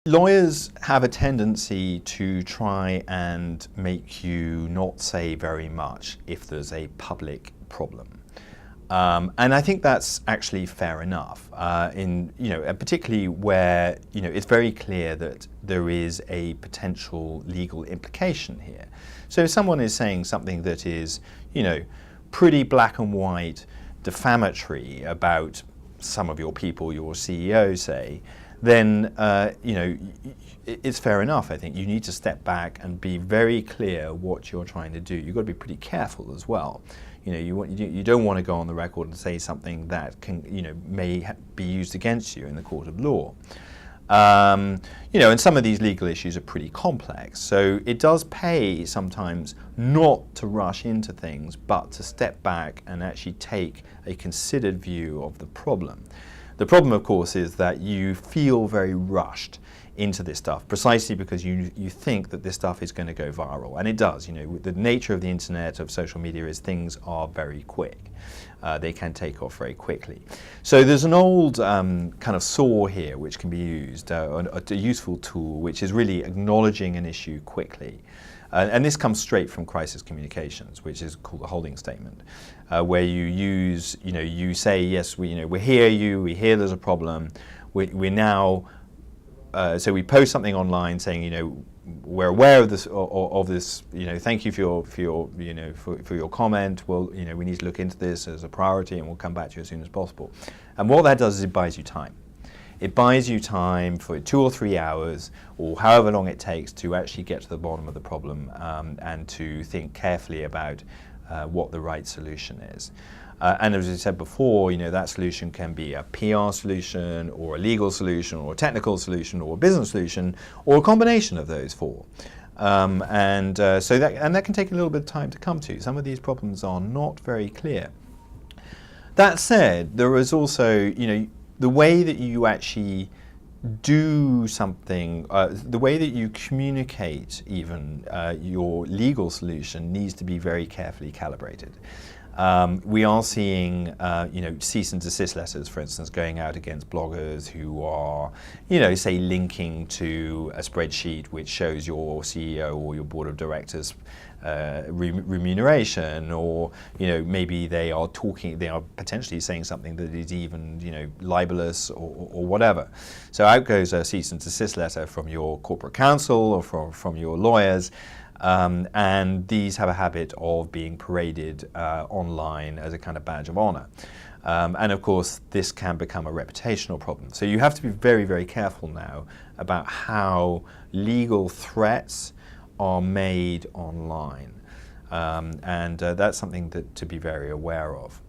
Lawyers have a tendency to try and make you not say very much if there's a public problem. And I think that's actually fair enough, and particularly where it's very clear that there is a potential legal implication here. So if someone is saying something that is pretty black and white, defamatory about some of your people, your CEO, say, then it's fair enough. I think you need to step back and be very clear what you're trying to do. You've got to be pretty careful as well. You don't want to go on the record and say something that may be used against you in the court of law. And some of these legal issues are pretty complex, so it does pay sometimes not to rush into things, but to step back and actually take a considered view of the problem. The problem, of course, is that you feel very rushed into this stuff precisely because you think that this stuff is going to go viral, and it does. The nature of the internet, of social media, is things are very quick. They can take off very quickly. So there's an old kind of saw here which can be used, a useful tool, which is really acknowledging an issue quickly. And this comes straight from crisis communications, which is called a holding statement, where you use, you say, yes, we hear there's a problem. We're now, so we post something online saying, we're aware of this, thank you for your comment. Well, we need to look into this as a priority, and we'll come back to you as soon as possible. And what that does is it buys you time. It buys you time for 2 or 3 hours, or however long it takes to actually get to the bottom of the problem and to think carefully about what the right solution is. And as I said before, that solution can be a PR solution, or a legal solution, or a technical solution, or a business solution, or a combination of those four. So that can take a little bit of time to come to. Some of these problems are not very clear. That said, there is also, the way that you actually do something, the way that you communicate even your legal solution needs to be very carefully calibrated. We are seeing, cease and desist letters, for instance, going out against bloggers who are, say, linking to a spreadsheet which shows your CEO or your board of directors remuneration, or maybe they are potentially saying something that is even libelous or whatever. So out goes a cease and desist letter from your corporate counsel or from your lawyers. And these have a habit of being paraded online as a kind of badge of honor. And of course, this can become a reputational problem. So you have to be very, very careful now about how legal threats are made online. And that's something to be very aware of.